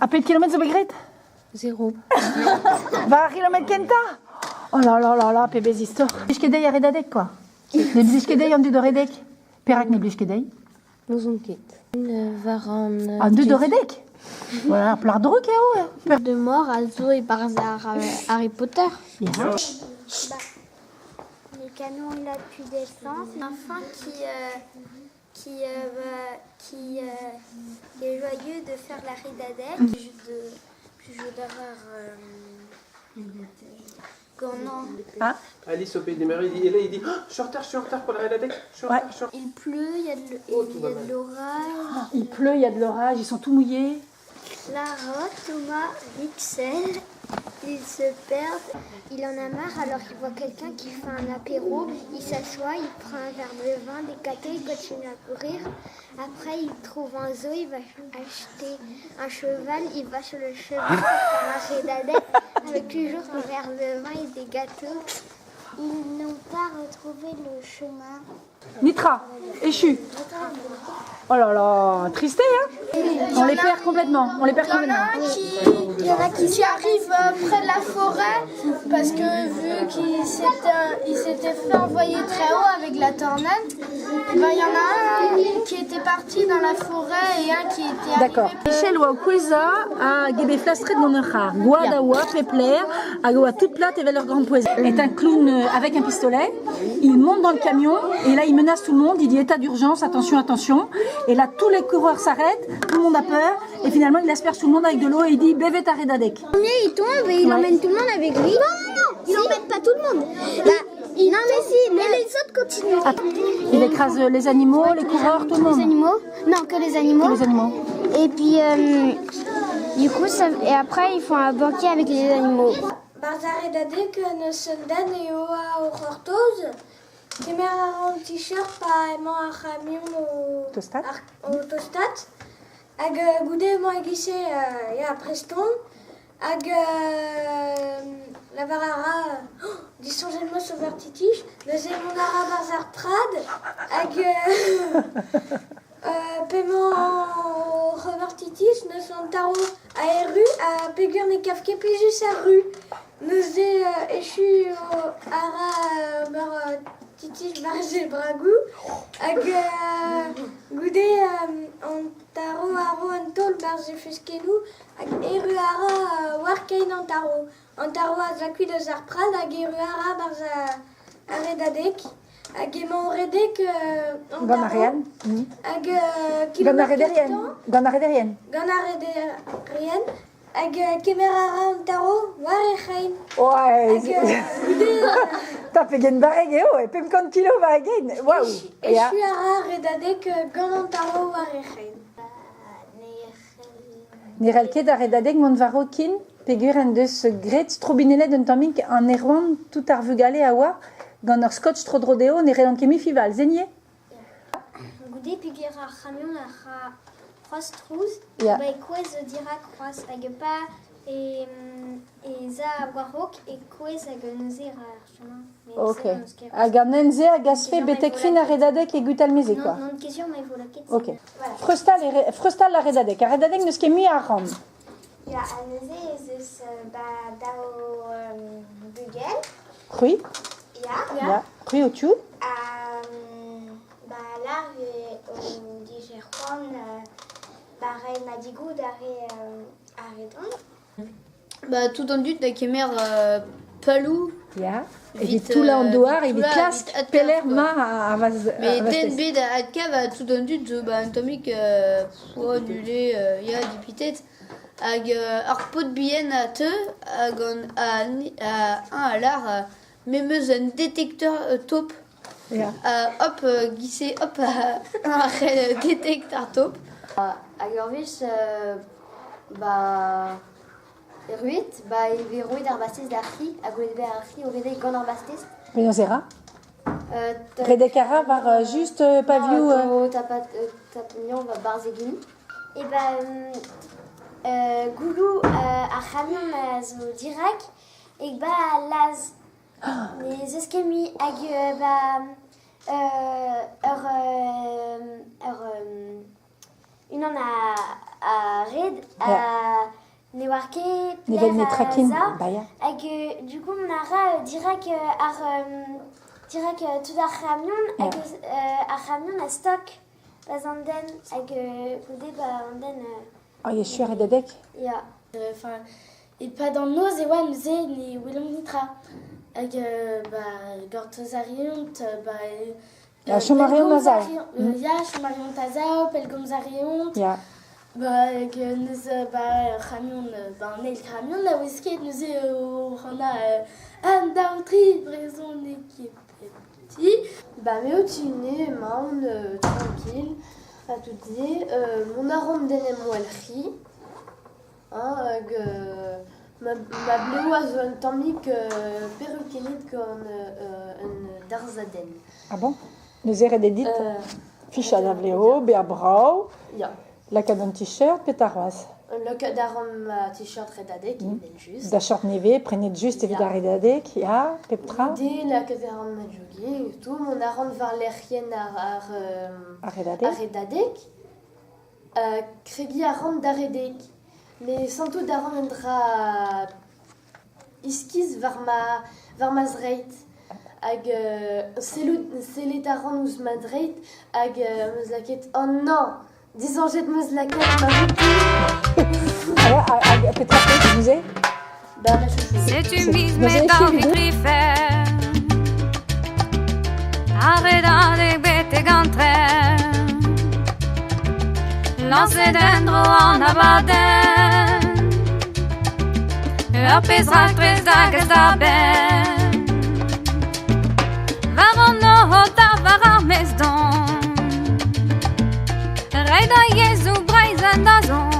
Appel kilomètre zo begret? 0. Va kilomètre kenta? Oh là là là là, pebez istor. Blishkedei a redadek, quoi. Ne blishkedei an du de redek. Perak ne blishkedei? Nous on quitte. Var an... An du de redek? Voilà, plar druk, ouais. De mort à Zo et par Harry Potter. Ya. Le canon il a plus d'essence. Un enfant qui est joyeux de faire la redadek. Plus je d'avoir Ah. Alice au pays des mers, et là il dit oh, je suis en retard pour la redadek. Ouais. Il pleut, il y a de l'orage. Il pleut, il y a de l'orage, ils sont tout mouillés. Lara, Thomas, Rixel, ils se perdent. Il en a marre alors qu'il voit quelqu'un qui fait un apéro. Il s'assoit, il prend un verre de vin, des cafés, il continue à courir. Après, il trouve un zoo, il va acheter un cheval. Il va sur le cheval pour faire un redadek avec toujours un verre de vin et des gâteaux. Ils n'ont pas retrouvé le chemin. Nitra, échu. Oh là là, tristé, hein? On les perd complètement. On les perd complètement. Il y en a qui arrivent près de la forêt parce que vu qu'il s'était fait envoyer très haut avec la tornade, il y en a un qui était parti dans la forêt et un qui était arrivé. D'accord. Michel ou Queza a gebe flastret dans un char. Guadawa, Pepler, a goa toute plate et vers leur grande poésie. Est un clown avec un pistolet. Il monte dans le camion et là il menace tout le monde. Il dit état d'urgence, attention, attention. Et là tous les coureurs s'arrêtent, tout le monde a peur et finalement il asperge tout le monde avec de l'eau et il dit bevet à redadek. Il tombe et il emmène tout le monde avec lui. Non, il emmène pas tout le monde. Non mais si, mais les autres continuent. Ah, il écrase les animaux, les coureurs, tout le monde. Les animaux? Non, que les animaux. Que les animaux. Et puis, du coup, et après, ils font un banquet avec les animaux. Bazar redadek ne sundan et oa hortoz. Kemer un t-shirt pas aimant à camion au Tostat. Ag goude mo egise ya preston. Ag la varara disons le mot sur vertitige. Neuze mon ara bazar trad. Ag paiement revertitige ne sont taro à eru à pegur ne kafke pijus à rue. Neuze échu ara bar titige barge bragou. Ag goude en taro aro en tol barge fuskenu. Ag eru ara warkein en taro. En taro a zakui de zarprad ag eru ara barge redadek. Ag emañ redek en Gant a taro. rean. Ag Gant a rederien. Gant a rederien. Gant a rederien. Ag kemer ara en taro war e c'hain. Ouais. Ag T'as fait gen bareg eo, et 50 kilo va gen. Waouh. echu ara redadek gant en taro war e c'hain. Nirelke da redadeg mont varokin, pegur en deus gret strobinelet d'un tamik an erwan tout ar vugale a war, gant ur scotch tro drodeo nerelan kemi fival, zenie? Goude pegur ar camion ar croaz trouz. Ya. Ba e kouez dira croaz hag pa e za warok e kouez hag neuze ar chemin. Ok. Hag an enze hag asfe betek fin a redadeg e gut almeze, quoi. Non question mais il faut la quête. Ok. Frustal la redadeg. A redadeg neus ket mui a ram. Ja, a neuze ez eus dao bugel. Crui? Ja. Crui o tchou? Là, on dit Jérôme, pareil, Madigou, Arrêtons. Bah tout en dut da kemer palou. Ya. Vite, Evit tout la an douar, tout evit là, klask vite adkaf, peler quoi. ma a vaz... Mais den bet adka va tout en dut zo ba un tomik poa nule ya dipitet hag ar pot bien a te hag un a lar memeus un détecteur taupe. Ya. Hop, gisse, hop, un détecteur taupe. Hag ur vez, ba... Eruit, ba eve roit ar bastez d'ar fi, hag olet be ar fi o redek gant ar bastez. Penaos zera? Redek ara var just pavioù... Tapignon va barz egin. Et Goulou, a camion zo direk, et laz. Les escami hag une en a red, marqué Nevel Netrakin, Za. Baya. Et du coup, on a direct tout à Ramion, à Ramion, à stock, à Zanden, avec Anden, Oh, Yeshua et Dedek. ja. Enfin, et pas dans nos ewan ze ni Willem Nitra. Avec Gortozariont, Ja, Chomarion Nazar. Ja, Chomarion Tazao, Pelgomzariont. Ja. Avec nous, Ramion, Neil Ramion, la whisky, nous on a un d'autres raison qui petit. Mais au-dessus, maun, tranquille, à tout dire. Mon arôme d'élément elri. Ma bleoise un tamique perruquinite comme un darzaden. Ah bon? Nous erre dedit. Ficha d'Avleo, Beabrau. Ja. La cadon t-shirt, Pétaroise. Le cas d'arôme t-shirt redadek, il est juste. D'achort neve, prenez juste et vidar redadek, ja, Peptra. Dès la cas d'arôme jogging, tout mon arôme vers l'erien À redadek. redadek. Crégi arôme d'arredek. Mais sans tout d'arôme endra iskis vers ma zreit. Ag c'est arôme us madreit. Ag mezlaket. Oh non! Disons, j'ai de mezlaket ma Alors, à Petra, tu disais? C'est une mise dans les griffes. Arrête des bêtes gantrées. Lancez dentro en abaden. Apesra tres da gastaben. Varono hota varamesdon. Reda Jesu braizandazon.